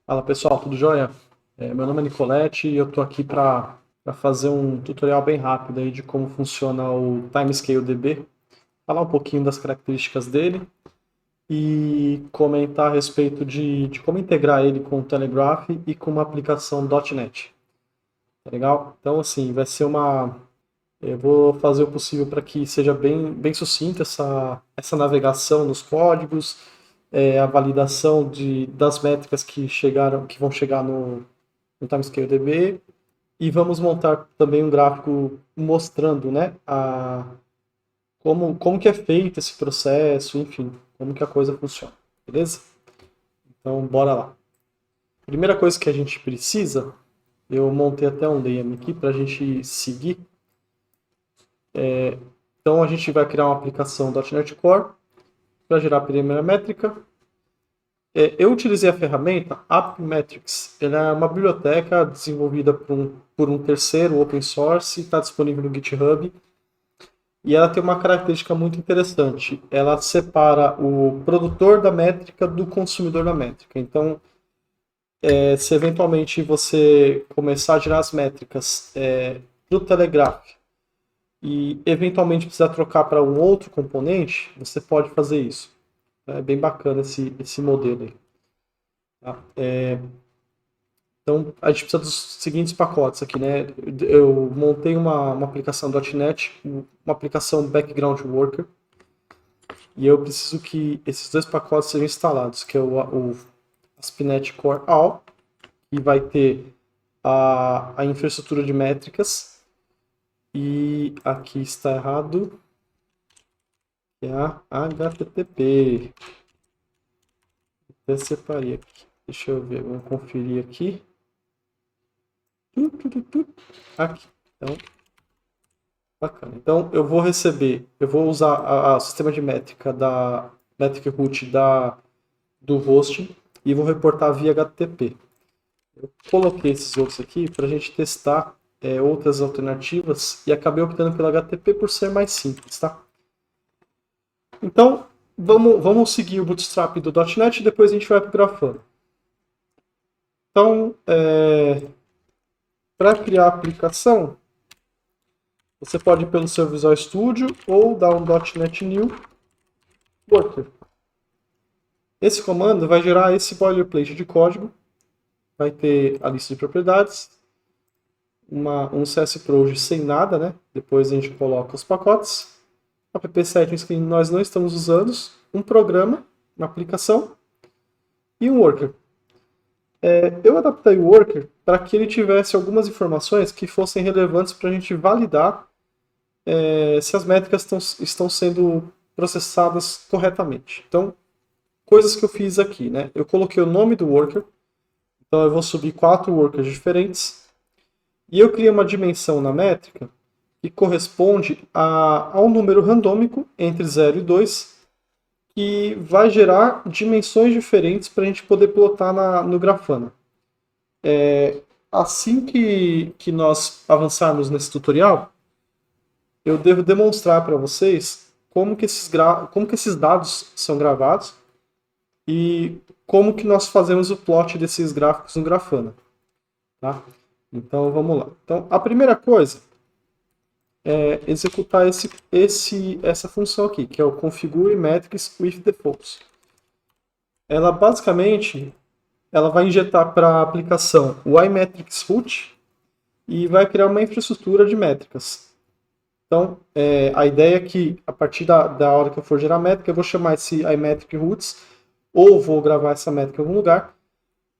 Fala pessoal, tudo jóia? Meu nome é Nicolette e eu estou aqui para fazer um tutorial bem rápido aí de como funciona o Timescale DB, falar um pouquinho das características dele e comentar a respeito de como integrar ele com o Telegraph e com uma aplicação .NET. Tá legal? Então assim, vai ser eu vou fazer o possível para que seja bem sucinta essa navegação nos códigos, a validação das métricas que vão chegar no Timescale DB, e vamos montar também um gráfico mostrando, né, como que é feito esse processo, enfim, como que a coisa funciona, beleza? Então, bora lá. Primeira coisa que a gente precisa, eu montei até um DM aqui para a gente seguir. Então, a gente vai criar uma aplicação .NET Core para gerar a primeira métrica. Eu utilizei a ferramenta AppMetrics. Ela é uma biblioteca desenvolvida por um terceiro open source, está disponível no GitHub. E ela tem uma característica muito interessante. Ela separa o produtor da métrica do consumidor da métrica. Então, se eventualmente você começar a gerar as métricas para o Telegraph e eventualmente precisar trocar para um outro componente, você pode fazer isso. É bem bacana esse modelo aí. Tá? Então, a gente precisa dos seguintes pacotes aqui, né? Eu montei uma aplicação .NET, uma aplicação Background Worker, e eu preciso que esses dois pacotes sejam instalados, que é o ASP.NET Core All, que vai ter a infraestrutura de métricas, e aqui está errado, que é a HTTP. Até separei aqui. Deixa eu ver, vamos conferir aqui. Aqui. Então, bacana. Então, eu vou usar o sistema de métrica da métrica root do hosting e vou reportar via HTTP. Eu coloquei esses outros aqui para a gente testar outras alternativas e acabei optando pelo HTTP por ser mais simples, tá? Então, vamos seguir o bootstrap do .NET e depois a gente vai para o Grafana. Então, para criar a aplicação, você pode ir pelo seu Visual Studio ou dar um .NET New Worker. Esse comando vai gerar esse boilerplate de código, vai ter a lista de propriedades, um CSProj sem nada, né? Depois a gente coloca os pacotes, app settings que nós não estamos usando, um programa, uma aplicação e um worker. Eu adaptei o worker para que ele tivesse algumas informações que fossem relevantes para a gente validar se as métricas estão sendo processadas corretamente. Então, coisas que eu fiz aqui, né? Eu coloquei o nome do worker, então eu vou subir 4 workers diferentes, e eu criei uma dimensão na métrica que corresponde a um número randômico entre 0 e 2, que vai gerar dimensões diferentes para a gente poder plotar no Grafana. Assim que nós avançarmos nesse tutorial, eu devo demonstrar para vocês como que esses dados são gravados e como que nós fazemos o plot desses gráficos no Grafana. Tá? Então vamos lá. Então, a primeira coisa é executar essa função aqui, que é o configure metrics with defaults. Ela basicamente vai injetar para a aplicação o iMetrics root e vai criar uma infraestrutura de métricas. Então, a ideia é que a partir da hora que eu for gerar métrica, eu vou chamar esse iMetric roots, ou vou gravar essa métrica em algum lugar,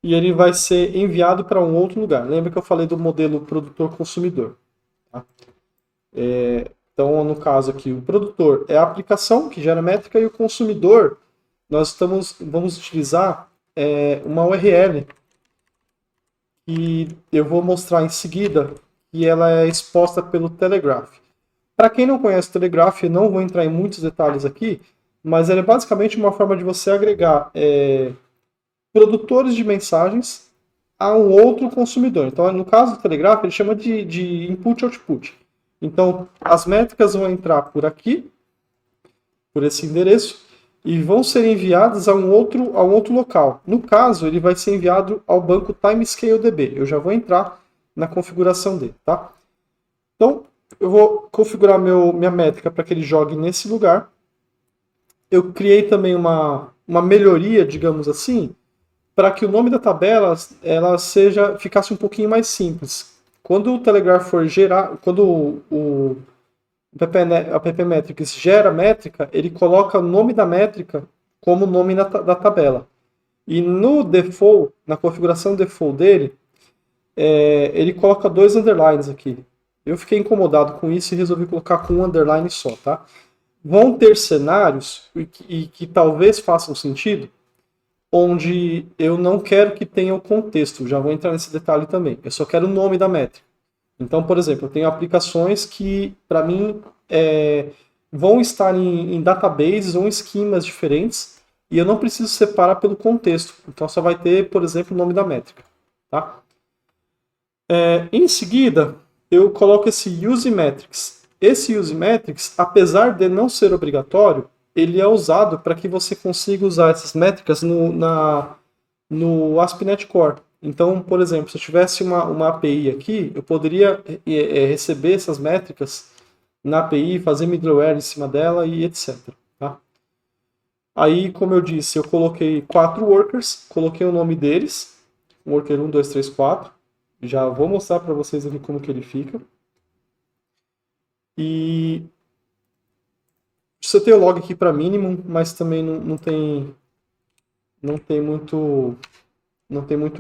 e ele vai ser enviado para um outro lugar. Lembra que eu falei do modelo produtor-consumidor? Tá? Então, no caso aqui, o produtor é a aplicação que gera métrica e o consumidor, vamos utilizar uma URL que eu vou mostrar em seguida, e ela é exposta pelo Telegraph. Para quem não conhece o Telegraph, eu não vou entrar em muitos detalhes aqui, mas ele é basicamente uma forma de você agregar produtores de mensagens a um outro consumidor. Então, no caso do Telegraph, ele chama de input-output. Então, as métricas vão entrar por aqui, por esse endereço, e vão ser enviadas a um outro local. No caso, ele vai ser enviado ao banco TimescaleDB. Eu já vou entrar na configuração dele, tá? Então, eu vou configurar minha métrica para que ele jogue nesse lugar. Eu criei também uma melhoria, digamos assim, para que o nome da tabela ela ficasse um pouquinho mais simples. Quando o Telegraph for gerar, quando a ppmetrics gera métrica, ele coloca o nome da métrica como nome da tabela. E no default, na configuração default dele, ele coloca 2 underlines aqui. Eu fiquei incomodado com isso e resolvi colocar com um underline só, tá? Vão ter cenários que talvez façam sentido, onde eu não quero que tenha o contexto. Já vou entrar nesse detalhe também. Eu só quero o nome da métrica. Então, por exemplo, eu tenho aplicações que, para mim, vão estar em databases ou em esquemas diferentes e eu não preciso separar pelo contexto. Então, só vai ter, por exemplo, o nome da métrica. Tá? Em seguida, eu coloco esse useMetrics. Esse useMetrics, apesar de não ser obrigatório, ele é usado para que você consiga usar essas métricas no ASP.NET Core. Então, por exemplo, se eu tivesse uma API aqui, eu poderia receber essas métricas na API, fazer middleware em cima dela e etc. Tá? Aí, como eu disse, eu coloquei 4 workers, coloquei o nome deles, worker 1, 2, 3, 4. Já vou mostrar para vocês aqui como que ele fica. E você tem o log aqui para minimum, mas também não tem muito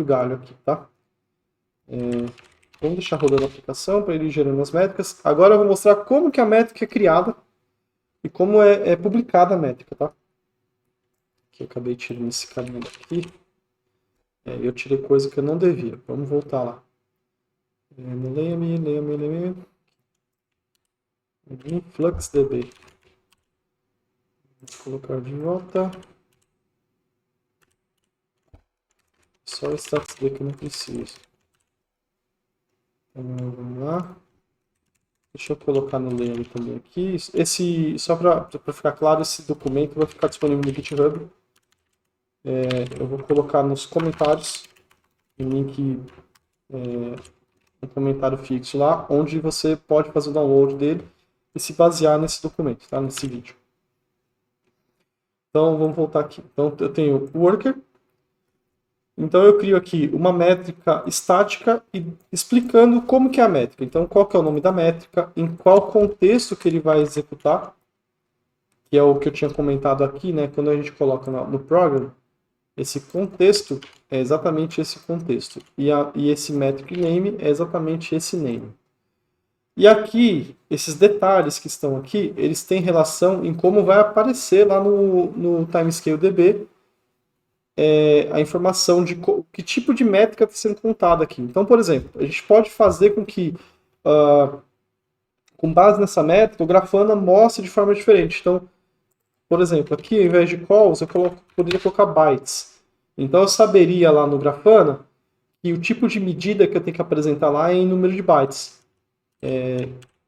galho aqui, tá? Vamos deixar rodando a aplicação para ele ir gerando as métricas. Agora eu vou mostrar como que a métrica é criada e como é publicada a métrica, tá? Aqui eu acabei tirando esse caminho daqui. Eu tirei coisa que eu não devia. Vamos voltar lá. Leia-me. InfluxDB. Vou colocar de volta. Só o statusd que eu não preciso. Vamos lá. Deixa eu colocar no layer também aqui. Só para ficar claro, esse documento vai ficar disponível no GitHub. Eu vou colocar nos comentários um link, um comentário fixo lá, onde você pode fazer o download dele e se basear nesse documento, tá? Nesse vídeo. Então, vamos voltar aqui. Então, eu tenho o worker. Então, eu crio aqui uma métrica estática e explicando como que é a métrica. Então, qual que é o nome da métrica, em qual contexto que ele vai executar, que é o que eu tinha comentado aqui, né? Quando a gente coloca no program, esse contexto é exatamente esse contexto. E esse metric name é exatamente esse name. E aqui, esses detalhes que estão aqui, eles têm relação em como vai aparecer lá no TimescaleDB a informação de que tipo de métrica está sendo contada aqui. Então, por exemplo, a gente pode fazer com que, com base nessa métrica, o Grafana mostre de forma diferente. Então, por exemplo, aqui, ao invés de calls, eu poderia colocar bytes. Então, eu saberia lá no Grafana que o tipo de medida que eu tenho que apresentar lá é em número de bytes.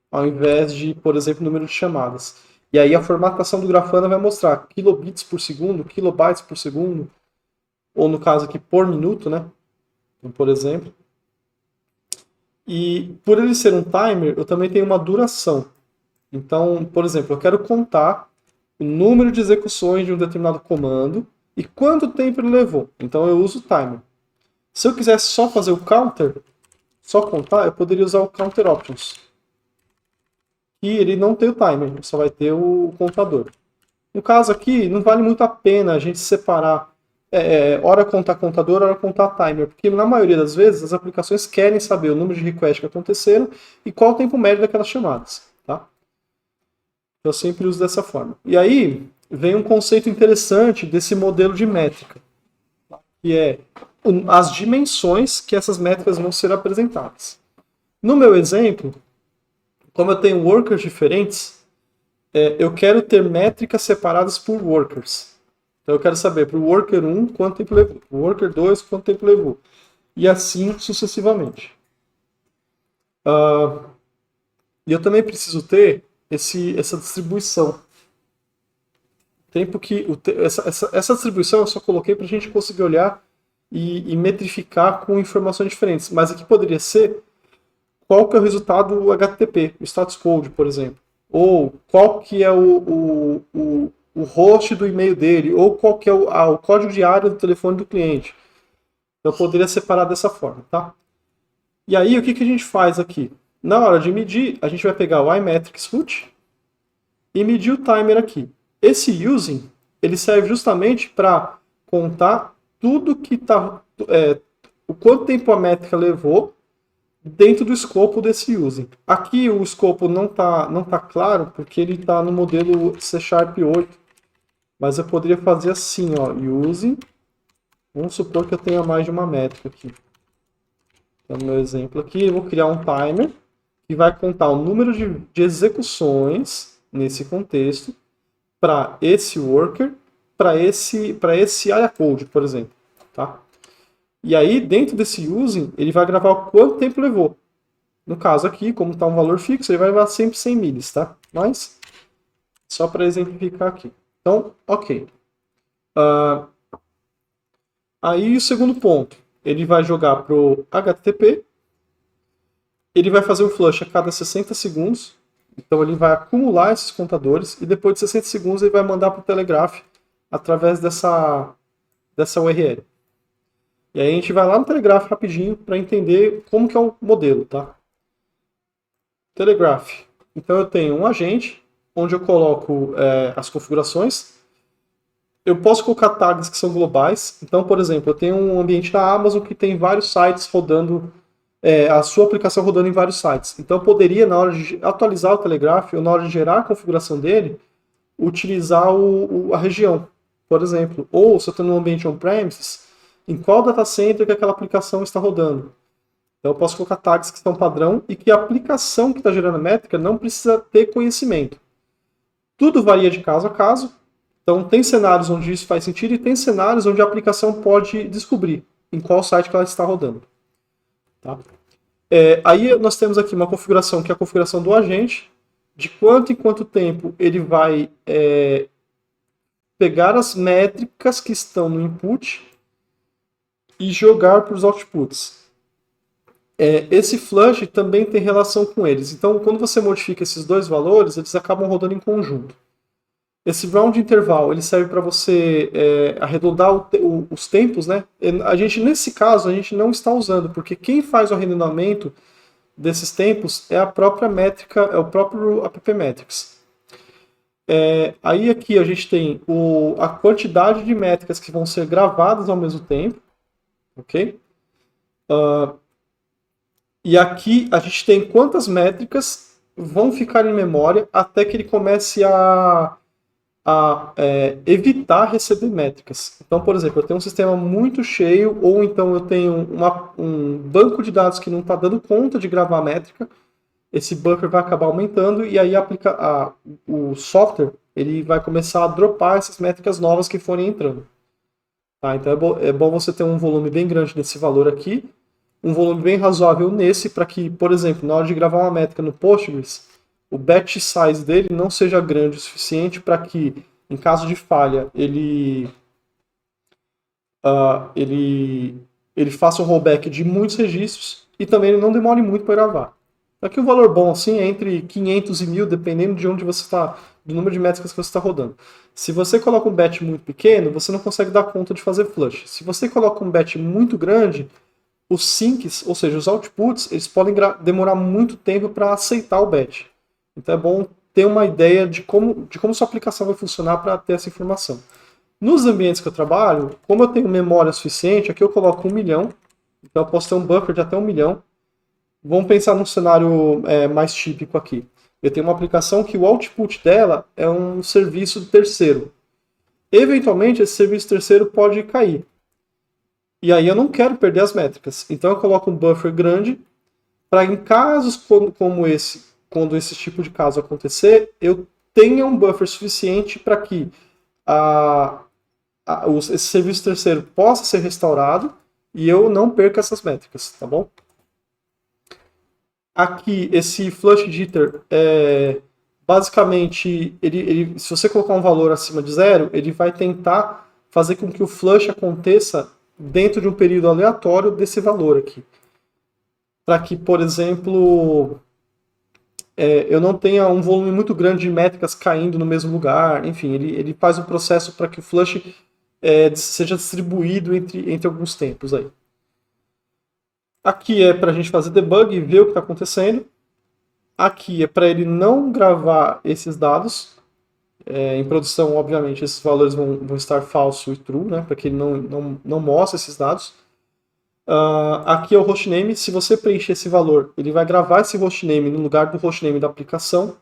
Ao invés de, por exemplo, número de chamadas. E aí a formatação do Grafana vai mostrar kilobits por segundo, kilobytes por segundo, ou no caso aqui, por minuto, né? Então, por exemplo. E por ele ser um timer, eu também tenho uma duração. Então, por exemplo, eu quero contar o número de execuções de um determinado comando e quanto tempo ele levou. Então eu uso o timer. Se eu quisesse só fazer o counter, só contar, eu poderia usar o counter options. E ele não tem o timer, só vai ter o contador. No caso aqui, não vale muito a pena a gente separar hora contar contador, hora contar timer, porque na maioria das vezes as aplicações querem saber o número de requests que aconteceram e qual o tempo médio daquelas chamadas. Tá? Eu sempre uso dessa forma. E aí vem um conceito interessante desse modelo de métrica, que é as dimensões que essas métricas vão ser apresentadas. No meu exemplo, como eu tenho workers diferentes, eu quero ter métricas separadas por workers. Então eu quero saber para o worker 1 quanto tempo levou, para o worker 2 quanto tempo levou. E assim sucessivamente. E eu também preciso ter essa distribuição. Tempo que essa distribuição eu só coloquei para a gente conseguir olhar e metrificar com informações diferentes. Mas aqui poderia ser qual que é o resultado HTTP, o status code, por exemplo. Ou qual que é o host do e-mail dele, ou qual que é o código de área do telefone do cliente. Eu poderia separar dessa forma, tá? E aí, o que a gente faz aqui? Na hora de medir, a gente vai pegar o iMetrics root e medir o timer aqui. Esse using, ele serve justamente para contar tudo que está... o quanto tempo a métrica levou dentro do escopo desse using. Aqui o escopo não tá claro, porque ele está no modelo C# 8. Mas eu poderia fazer assim, ó, using. Vamos supor que eu tenha mais de uma métrica aqui. Então, no meu exemplo aqui, eu vou criar um timer que vai contar o número de execuções nesse contexto para esse worker, para esse area code, por exemplo. Tá? E aí, dentro desse using, ele vai gravar quanto tempo levou. No caso aqui, como está um valor fixo, ele vai levar sempre 100 milis, tá? Mas, só para exemplificar aqui. Então, ok. Aí, o segundo ponto. Ele vai jogar para o HTTP. Ele vai fazer o flush a cada 60 segundos. Então, ele vai acumular esses contadores. E depois de 60 segundos, ele vai mandar para o Telegraph através dessa URL. E aí a gente vai lá no Telegraph rapidinho para entender como que é o modelo, tá? Telegraph. Então eu tenho um agente, onde eu coloco as configurações. Eu posso colocar tags que são globais. Então, por exemplo, eu tenho um ambiente da Amazon que tem vários sites rodando, a sua aplicação rodando em vários sites. Então eu poderia, na hora de atualizar o Telegraph, ou na hora de gerar a configuração dele, utilizar a região, por exemplo. Ou se eu estou num ambiente on-premises, em qual data center que aquela aplicação está rodando. Então eu posso colocar tags que são padrão e que a aplicação que está gerando a métrica não precisa ter conhecimento. Tudo varia de caso a caso. Então tem cenários onde isso faz sentido e tem cenários onde a aplicação pode descobrir em qual site que ela está rodando. Tá? Aí nós temos aqui uma configuração que é a configuração do agente, de quanto em quanto tempo ele vai pegar as métricas que estão no input e jogar para os outputs. Esse flush também tem relação com eles. Então, quando você modifica esses dois valores, eles acabam rodando em conjunto. Esse round interval ele serve para você arredondar os tempos, né? Nesse caso, a gente não está usando, porque quem faz o arredondamento desses tempos é a própria métrica, é o próprio appmetrics. Aí aqui a gente tem a quantidade de métricas que vão ser gravadas ao mesmo tempo. Ok? E aqui a gente tem quantas métricas vão ficar em memória até que ele comece a evitar receber métricas. Então, por exemplo, eu tenho um sistema muito cheio, ou então eu tenho um banco de dados que não está dando conta de gravar a métrica, esse buffer vai acabar aumentando e aí o software ele vai começar a dropar essas métricas novas que forem entrando. Tá, então é bom você ter um volume bem grande desse valor aqui, um volume bem razoável nesse, para que, por exemplo, na hora de gravar uma métrica no Postgres, o batch size dele não seja grande o suficiente para que, em caso de falha, ele faça um rollback de muitos registros e também ele não demore muito para gravar. Aqui o valor bom assim é entre 500 e 1000, dependendo de onde você está, do número de métricas que você está rodando. Se você coloca um batch muito pequeno, você não consegue dar conta de fazer flush. Se você coloca um batch muito grande, os sinks, ou seja, os outputs, eles podem demorar muito tempo para aceitar o batch. Então é bom ter uma ideia de como sua aplicação vai funcionar para ter essa informação. Nos ambientes que eu trabalho, como eu tenho memória suficiente, aqui eu coloco 1 milhão, então eu posso ter um buffer de até 1 milhão. Vamos pensar num cenário mais típico aqui. Eu tenho uma aplicação que o output dela é um serviço terceiro. Eventualmente, esse serviço terceiro pode cair. E aí eu não quero perder as métricas. Então eu coloco um buffer grande para em casos como esse, quando esse tipo de caso acontecer, eu tenha um buffer suficiente para que esse serviço terceiro possa ser restaurado e eu não perca essas métricas, tá bom? Aqui, esse flush jitter basicamente, se você colocar um valor acima de zero, ele vai tentar fazer com que o flush aconteça dentro de um período aleatório desse valor aqui. Para que, por exemplo, eu não tenha um volume muito grande de métricas caindo no mesmo lugar. Enfim, ele faz um processo para que o flush seja distribuído entre alguns tempos aí. Aqui é para a gente fazer debug e ver o que está acontecendo. Aqui é para ele não gravar esses dados. Em produção, obviamente, esses valores vão estar falso e true, né, para que ele não mostre esses dados. Aqui é o hostname. Se você preencher esse valor, ele vai gravar esse hostname no lugar do hostname da aplicação.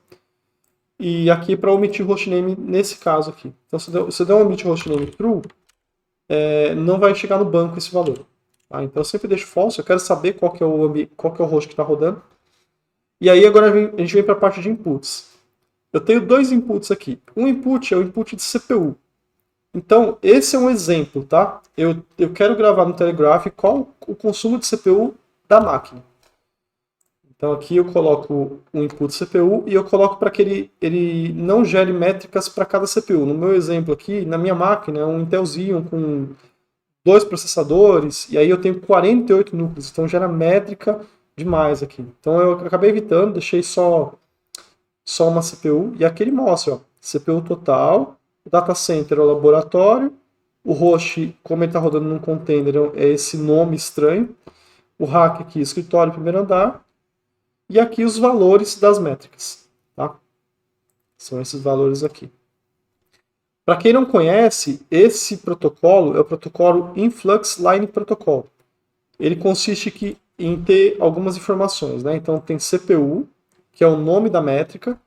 E aqui é para omitir o hostname nesse caso aqui. Então, se eu der um omit hostname true, não vai chegar no banco esse valor. Tá? Então, eu sempre deixo false. Eu quero saber qual que é o host que está rodando. E aí, agora a gente vem para a parte de inputs. Eu tenho dois inputs aqui. Um input é o input de CPU. Então, esse é um exemplo, tá? Eu quero gravar no Telegraph qual o consumo de CPU da máquina. Então, aqui eu coloco o input CPU e eu coloco para que ele não gere métricas para cada CPU. No meu exemplo aqui, na minha máquina, é um Intel Xeon com 2 processadores, e aí eu tenho 48 núcleos, então gera métrica demais aqui. Então, eu acabei evitando, deixei só uma CPU, e aqui ele mostra, ó, CPU total, o data center é o laboratório, o host, como ele está rodando num container, é esse nome estranho, o rack aqui, escritório, primeiro andar, e aqui os valores das métricas, tá? São esses valores aqui. Para quem não conhece, esse protocolo é o protocolo Influx Line Protocol. Ele consiste em ter algumas informações, né? Então tem CPU, que é o nome da métrica.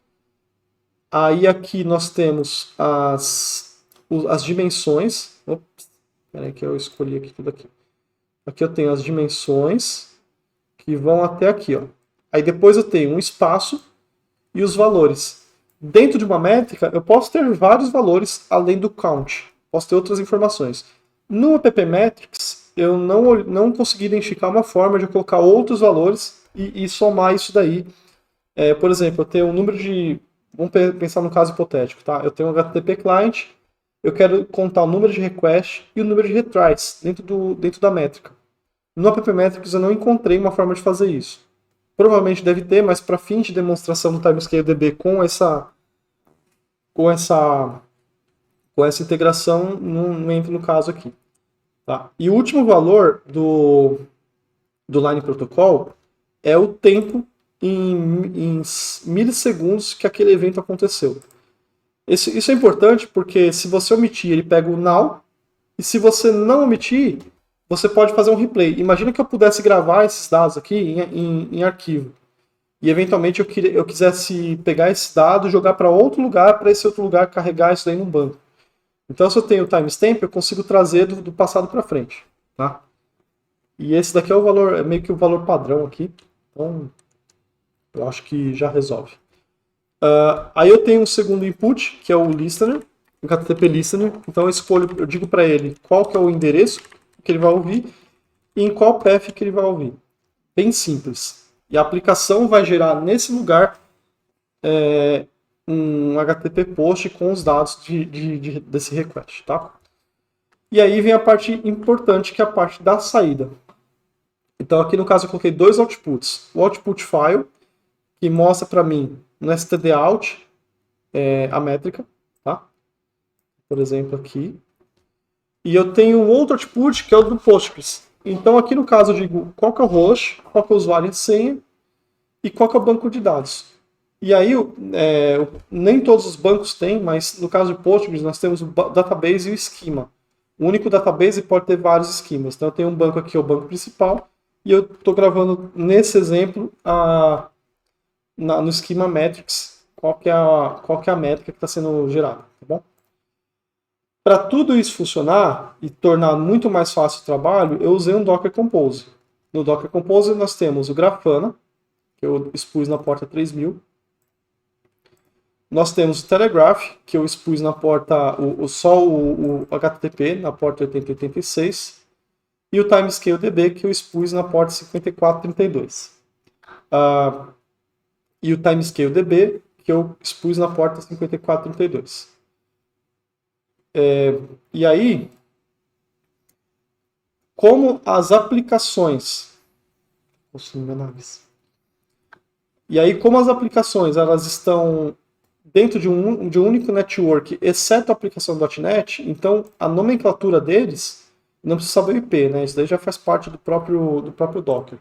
Aí aqui nós temos as dimensões. Ops, peraí que eu escolhi aqui tudo aqui. Aqui eu tenho as dimensões que vão até aqui, ó. Aí depois eu tenho um espaço e os valores. Dentro de uma métrica, eu posso ter vários valores além do count. Posso ter outras informações. No appmetrics, eu não consegui identificar uma forma de colocar outros valores e somar isso daí. Por exemplo, eu tenho um número de... Vamos pensar no caso hipotético, tá? Eu tenho um HTTP client, eu quero contar o número de requests e o número de retries dentro da métrica. No appmetrics eu não encontrei uma forma de fazer isso. Provavelmente deve ter, mas para fim de demonstração do timescale DB com essa integração, não entra no caso aqui. Tá? E o último valor do Line Protocol é o tempo em milissegundos que aquele evento aconteceu. Isso é importante porque se você omitir, ele pega o now, e se você não omitir, você pode fazer um replay. Imagina que eu pudesse gravar esses dados aqui em arquivo. E eventualmente eu quisesse pegar esse dado e jogar para outro lugar, para esse outro lugar carregar isso daí num banco. Então, se eu tenho o timestamp, eu consigo trazer do passado para frente. Tá? E esse daqui é o valor, é meio que o valor padrão aqui. Então, eu acho que já resolve. Aí eu tenho um segundo input, que é o listener, o HTTP listener. Então eu digo para ele qual que é o endereço que ele vai ouvir e em qual path que ele vai ouvir. Bem simples. E a aplicação vai gerar nesse lugar um HTTP post com os dados desse request. Tá? E aí vem a parte importante, que é a parte da saída. Então aqui no caso eu coloquei dois outputs. O output file, que mostra para mim no stdout a métrica. Tá? Por exemplo aqui. E eu tenho um outro output que é o do Postgres. Então aqui no caso eu digo qual que é o host, qual que é o usuário e senha e qual que é o banco de dados. E aí nem todos os bancos têm, mas no caso de Postgres nós temos o database e o schema. O único database pode ter vários esquemas. Então eu tenho um banco aqui, o banco principal, e eu estou gravando nesse exemplo no schema metrics qual que é a métrica que está sendo gerada. Tá bom? Para tudo isso funcionar e tornar muito mais fácil o trabalho, eu usei um Docker Compose. No Docker Compose nós temos o Grafana, que eu expus na porta 3000. Nós temos o Telegraph, que eu expus na porta, só o HTTP, na porta 8086. E o Timescale DB, que eu expus na porta 5432. E o Timescale DB, que eu expus na porta 5432. E aí, como as aplicações... E aí, como as aplicações elas estão dentro de um único network, exceto a aplicação .NET, então a nomenclatura deles não precisa saber o IP, né? Isso daí já faz parte do próprio Docker.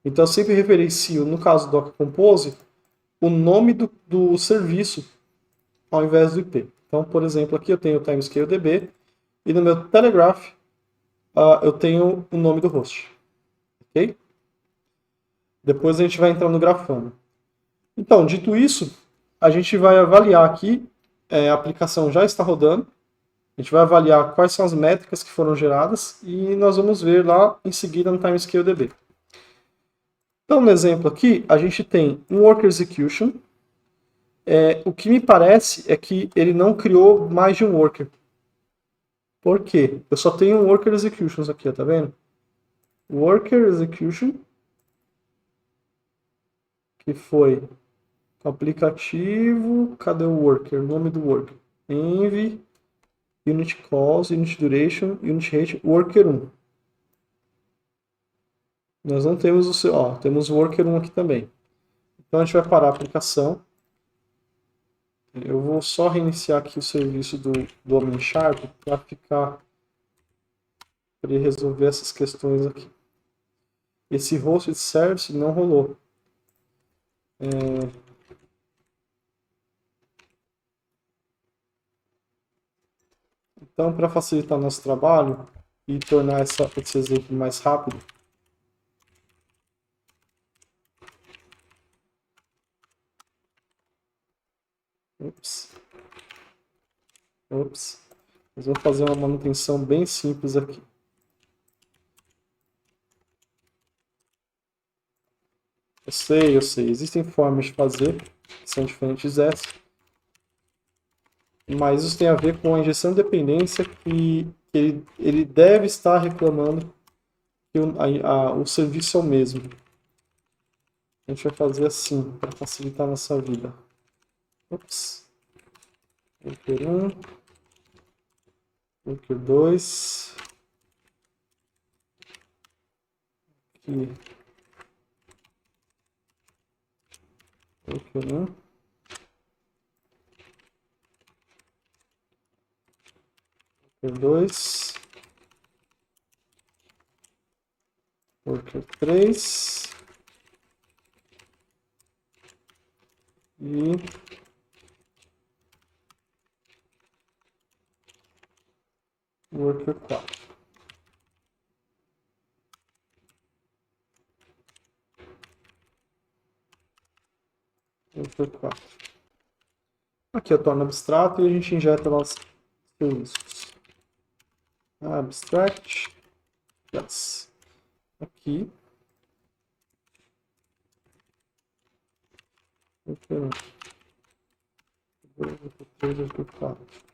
Então eu sempre referencio, no caso do Docker Compose, o nome do serviço ao invés do IP. Então, por exemplo, aqui eu tenho o Timescale DB e no meu Telegraph eu tenho o nome do host. Ok? Depois a gente vai entrar no Grafana. Então, dito isso, a gente vai avaliar aqui, a aplicação já está rodando, a gente vai avaliar quais são as métricas que foram geradas e nós vamos ver lá em seguida no Timescale DB. Então, no exemplo aqui, a gente tem um Worker Execution. O que me parece é que ele não criou mais de um worker. Por quê? Eu só tenho um Worker Executions aqui, tá vendo? Worker Execution, que foi aplicativo, cadê o worker? O nome do worker. Env, unit calls, unit duration, unit rate, worker 1. Nós não temos o seu, temos o worker 1 aqui também. Então a gente vai parar a aplicação. Eu vou só reiniciar aqui o serviço do OmenSharp para ele resolver essas questões aqui. Esse hosted service não rolou. Então, para facilitar nosso trabalho e tornar esse exemplo mais rápido, nós vamos fazer uma manutenção bem simples aqui. Eu sei, existem formas de fazer que são diferentes dessa, mas isso tem a ver com a injeção de dependência que ele deve estar reclamando que o serviço é o mesmo. A gente vai fazer assim, para facilitar a nossa vida. Worker 1, Worker 2, aqui, Worker 1, Worker 2, Worker 3 e Worker 4. Worker 4. Aqui eu torno abstrato e a gente injeta lá os serviços. Abstract, yes. Aqui. Worker 1. Worker 3, Worker 4.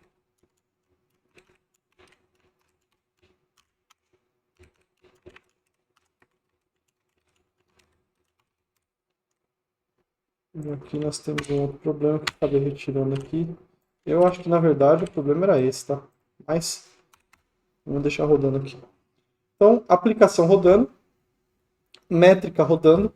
E aqui nós temos um outro problema que eu acabei retirando aqui. Eu acho que na verdade o problema era esse, tá? Mas vamos deixar rodando aqui. Então, aplicação rodando, métrica rodando.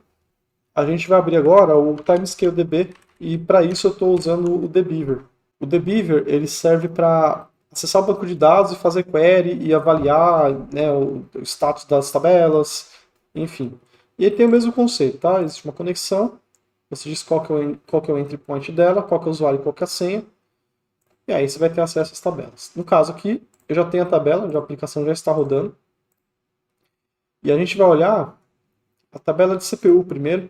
A gente vai abrir agora o Timescale DB e para isso eu estou usando o dbeaver. O dbeaver ele serve para acessar o banco de dados e fazer query e avaliar, né, o status das tabelas, enfim. E ele tem o mesmo conceito, tá? Existe uma conexão. Você diz qual que é o entry point dela, qual que é o usuário e qual que é a senha. E aí você vai ter acesso às tabelas. No caso aqui, eu já tenho a tabela, onde a aplicação já está rodando. E a gente vai olhar a tabela de CPU primeiro,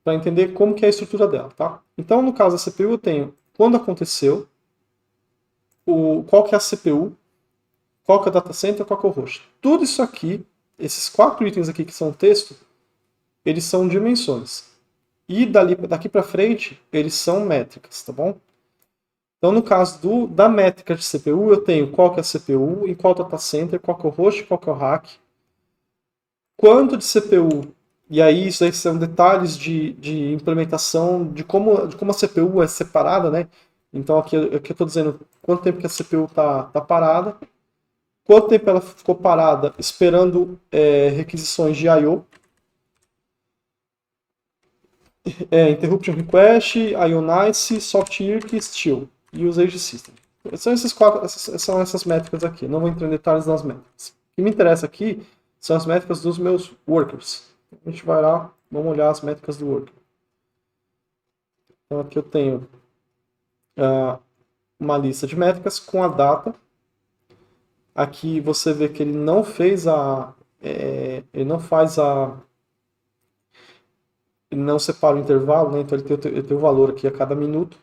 para entender como que é a estrutura dela. Tá? Então, no caso da CPU, eu tenho quando aconteceu, qual que é a CPU, qual que é o data center, qual que é o host. Tudo isso aqui, esses 4 itens aqui que são texto, eles são dimensões. E daqui para frente, eles são métricas, tá bom? Então, no caso da métrica de CPU, eu tenho qual que é a CPU, em qual data center, qual que é o host, qual que é o rack, quanto de CPU E aí isso aí são detalhes de implementação, de como a CPU é separada, né? Então aqui eu estou dizendo quanto tempo que a CPU tá parada, quanto tempo ela ficou parada esperando requisições de I/O, interruption request, IONICE, soft-IRC, still e usage system. São são essas métricas aqui. Não vou entrar em detalhes nas métricas. O que me interessa aqui são as métricas dos meus workers. A gente vai lá, vamos olhar as métricas do worker. Então aqui eu tenho uma lista de métricas com a data. Aqui você vê que ele não fez ele não faz ele não separa o intervalo, né? Então ele tem o valor aqui a cada minuto.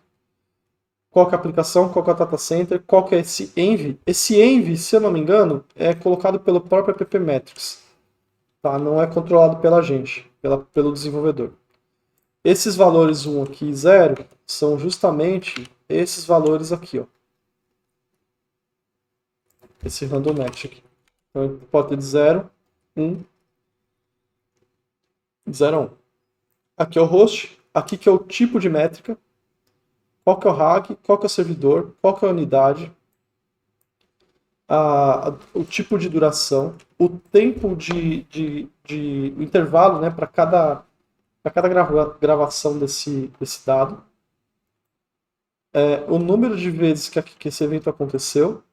Qual que é a aplicação, qual que é o data center, qual que é esse env. Esse env, se eu não me engano, é colocado pelo próprio appmetrics. Tá? Não é controlado pela gente, pelo desenvolvedor. Esses valores 1 aqui e 0 são justamente esses valores aqui, ó. Esse random match aqui. Então pode ter de 0, 1, 0 a 1. Aqui é o host, aqui que é o tipo de métrica, qual que é o RAG, qual que é o servidor, qual que é a unidade, o tipo de duração, o tempo o intervalo, né, para cada gravação desse dado, o número de vezes que esse evento aconteceu.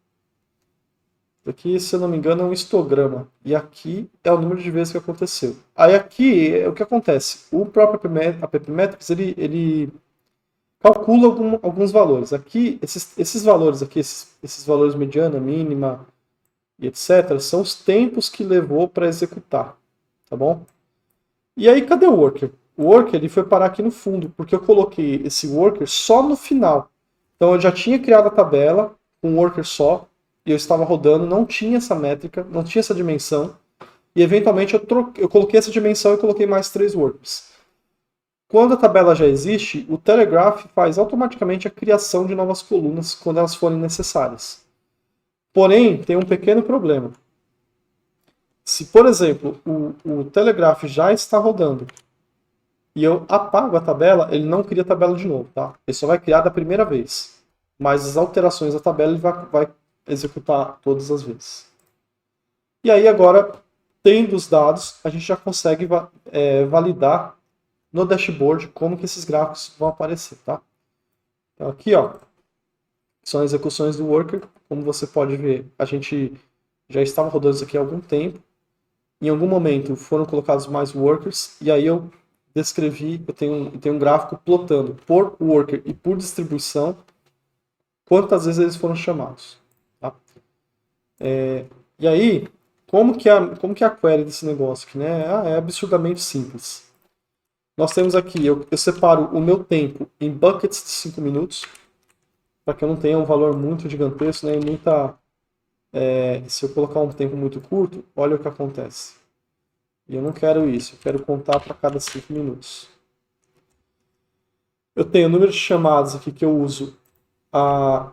Aqui, se eu não me engano, é um histograma. E aqui é o número de vezes que aconteceu. Aí aqui, o que acontece? O próprio appmetrics, ele calcula alguns valores. Aqui, esses valores aqui, esses valores mediana, mínima e etc., são os tempos que levou para executar. Tá bom? E aí, cadê o worker? O worker ele foi parar aqui no fundo, porque eu coloquei esse worker só no final. Então eu já tinha criado a tabela com um worker só, e eu estava rodando, não tinha essa métrica, não tinha essa dimensão, e eventualmente eu coloquei essa dimensão e coloquei mais 3 workers. Quando a tabela já existe, o Telegraph faz automaticamente a criação de novas colunas quando elas forem necessárias. Porém, tem um pequeno problema. Se, por exemplo, o Telegraph já está rodando e eu apago a tabela, ele não cria a tabela de novo, tá? Ele só vai criar da primeira vez. Mas as alterações da tabela ele vai executar todas as vezes. E aí agora, tendo os dados, a gente já consegue validar no dashboard como que esses gráficos vão aparecer, tá? Então aqui, ó, são as execuções do worker. Como você pode ver, a gente já estava rodando isso aqui há algum tempo. Em algum momento foram colocados mais workers, e aí eu descrevi, eu tenho um gráfico plotando por worker e por distribuição quantas vezes eles foram chamados. Tá? E aí, como que é a query desse negócio aqui? Né? É absurdamente simples. Nós temos aqui, eu separo o meu tempo em buckets de 5 minutos, para que eu não tenha um valor muito gigantesco, né? Se eu colocar um tempo muito curto, olha o que acontece. E eu não quero isso, eu quero contar para cada 5 minutos. Eu tenho o número de chamadas aqui que eu uso a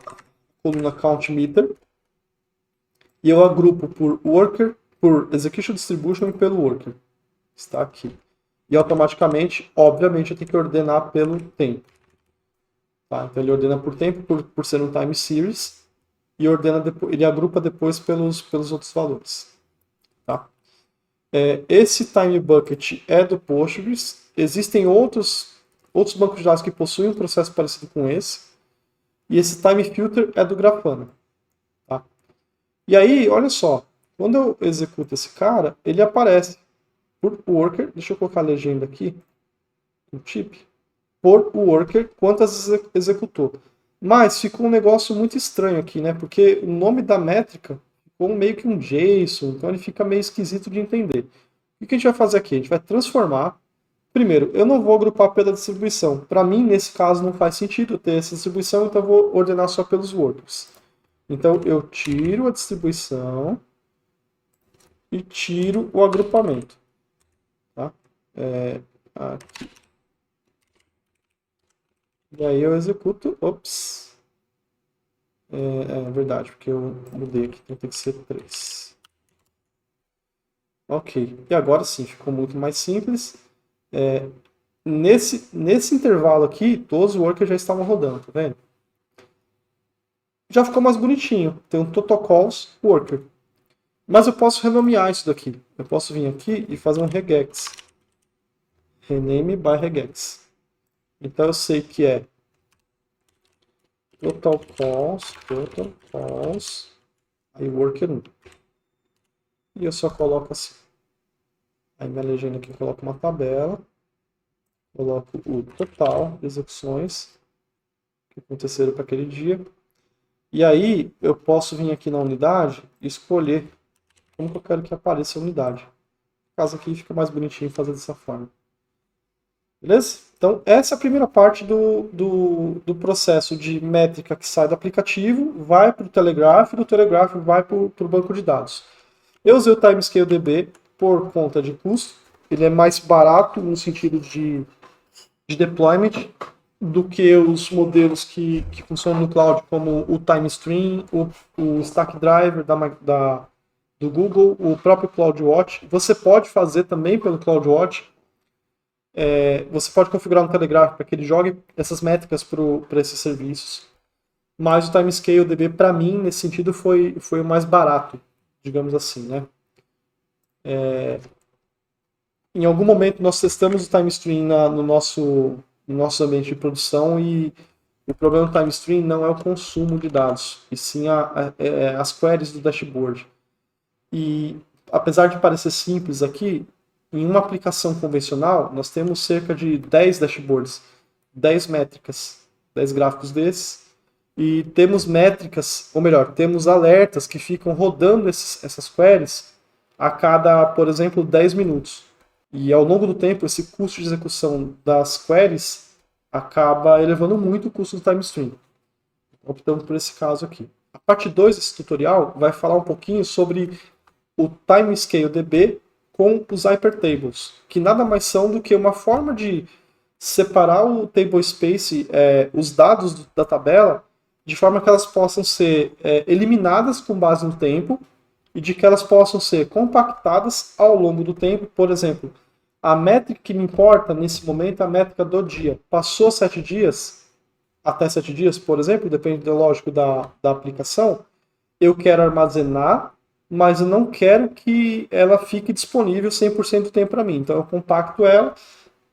coluna count meter, e eu agrupo por worker, por execution distribution e pelo worker. Está aqui. E automaticamente, obviamente, eu tenho que ordenar pelo tempo. Tá? Então ele ordena por tempo, por ser um time series, e ele agrupa depois pelos outros valores. Tá? Esse time bucket é do Postgres. Existem outros bancos de dados que possuem um processo parecido com esse. E esse time filter é do Grafana. Tá? E aí, olha só, quando eu executo esse cara, ele aparece por worker, deixa eu colocar a legenda aqui, o chip, por worker, quantas executou. Mas ficou um negócio muito estranho aqui, né? Porque o nome da métrica ficou meio que um JSON, então ele fica meio esquisito de entender. O que a gente vai fazer aqui? A gente vai transformar. Primeiro, eu não vou agrupar pela distribuição. Para mim, nesse caso, não faz sentido ter essa distribuição, então eu vou ordenar só pelos workers. Então, eu tiro a distribuição e tiro o agrupamento. Tá? Aqui. E aí eu executo. Ops. É verdade, porque eu mudei aqui, então tem que ser 3. Ok. E agora sim, ficou muito mais simples. É, nesse intervalo aqui, todos os workers já estavam rodando, tá vendo? Já ficou mais bonitinho. Tem um totocalls worker. Mas eu posso renomear isso daqui. Eu posso vir aqui e fazer um regex. Rename by regex. Então eu sei que é total calls, aí worker 1. E eu só coloco assim. Aí minha legenda aqui eu coloco uma tabela, coloco o total de execuções que aconteceram para aquele dia. E aí eu posso vir aqui na unidade e escolher como que eu quero que apareça a unidade. No caso aqui fica mais bonitinho fazer dessa forma. Beleza? Então, essa é a primeira parte do processo de métrica que sai do aplicativo, vai para o Telegraph, do Telegraph vai para o banco de dados. Eu usei o Timescale DB por conta de custo, ele é mais barato no sentido de deployment do que os modelos que funcionam no cloud, como o TimeStream, o Stackdriver do Google, o próprio CloudWatch. Você pode fazer também pelo CloudWatch. Você pode configurar no Telegraph para que ele jogue essas métricas para esses serviços. Mas o Timescale DB, para mim, nesse sentido, foi o mais barato, digamos assim, né? Em algum momento nós testamos o TimeStream no nosso ambiente de produção e o problema do TimeStream não é o consumo de dados, e sim as queries do dashboard. E apesar de parecer simples aqui, em uma aplicação convencional, nós temos cerca de 10 dashboards, 10 métricas, 10 gráficos desses, e temos métricas, ou melhor, temos alertas que ficam rodando essas queries a cada, por exemplo, 10 minutos. E ao longo do tempo, esse custo de execução das queries acaba elevando muito o custo do TimeStream. Optamos por esse caso aqui. A parte 2 desse tutorial vai falar um pouquinho sobre o Timescale DB com os hypertables, que nada mais são do que uma forma de separar o table space, os dados da tabela, de forma que elas possam ser eliminadas com base no tempo e de que elas possam ser compactadas ao longo do tempo. Por exemplo, a métrica que me importa nesse momento é a métrica do dia. Passou 7 dias, até 7 dias, por exemplo, depende, lógico, da aplicação, eu quero armazenar, mas eu não quero que ela fique disponível 100% do tempo para mim. Então eu compacto ela.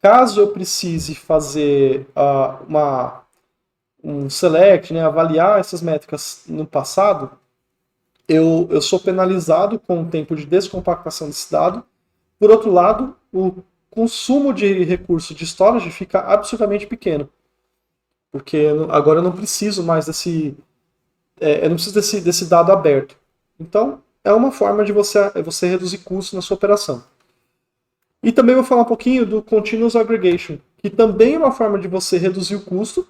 Caso eu precise fazer um select, né, avaliar essas métricas no passado, eu sou penalizado com o tempo de descompactação desse dado. Por outro lado, o consumo de recurso de storage fica absurdamente pequeno. Porque agora eu não preciso mais eu não preciso desse dado aberto. Então, é uma forma de você reduzir custos na sua operação. E também vou falar um pouquinho do Continuous Aggregation, que também é uma forma de você reduzir o custo.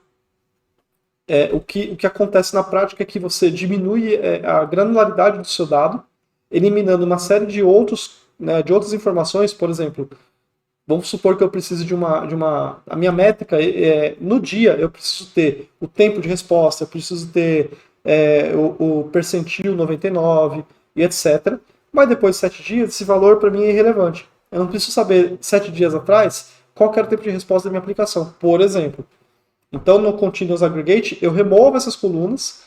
O que acontece na prática é que você diminui a granularidade do seu dado, eliminando uma série de outras informações. Por exemplo, vamos supor que eu precise a minha métrica, no dia eu preciso ter o tempo de resposta, eu preciso ter o percentil 99 e etc. Mas depois de 7 dias, esse valor para mim é irrelevante. Eu não preciso saber 7 dias atrás qual era o tempo de resposta da minha aplicação, por exemplo. Então, no Continuous Aggregate, eu removo essas colunas,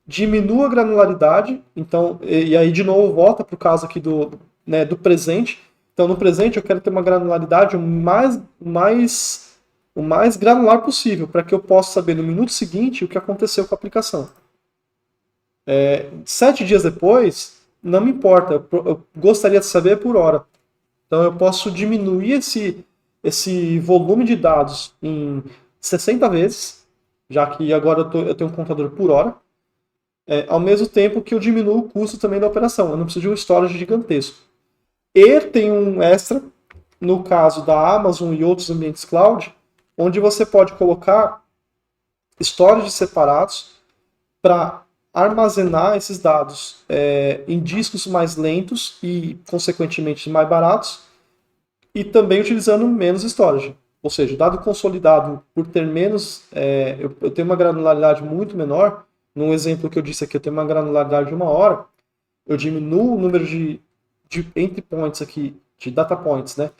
diminuo a granularidade, então, e aí de novo volta para o caso aqui do presente. Então, no presente, eu quero ter uma granularidade o mais granular possível, para que eu possa saber no minuto seguinte o que aconteceu com a aplicação. 7 dias depois, não me importa, eu gostaria de saber por hora. Então, eu posso diminuir esse volume de dados em 60 vezes, já que agora eu tenho um contador por hora, ao mesmo tempo que eu diminuo o custo também da operação. Eu não preciso de um storage gigantesco. E tem um extra, no caso da Amazon e outros ambientes cloud, onde você pode colocar storages separados para armazenar esses dados em discos mais lentos e, consequentemente, mais baratos, e também utilizando menos storage. Ou seja, o dado consolidado, por ter menos, eu tenho uma granularidade muito menor. No exemplo que eu disse aqui, eu tenho uma granularidade de 1 hora, eu diminuo o número de de entry points aqui, de data points, né,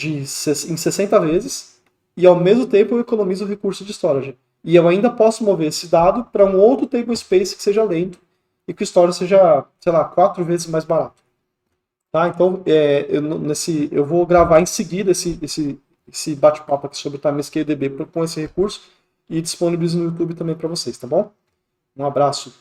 em 60 vezes, e ao mesmo tempo eu economizo o recurso de storage. E eu ainda posso mover esse dado para um outro table space que seja lento e que o storage seja, sei lá, 4 vezes mais barato. Tá? Então, eu vou gravar em seguida esse bate-papo aqui sobre o TimeScale DB com esse recurso e disponibilizo no YouTube também para vocês, tá bom? Um abraço.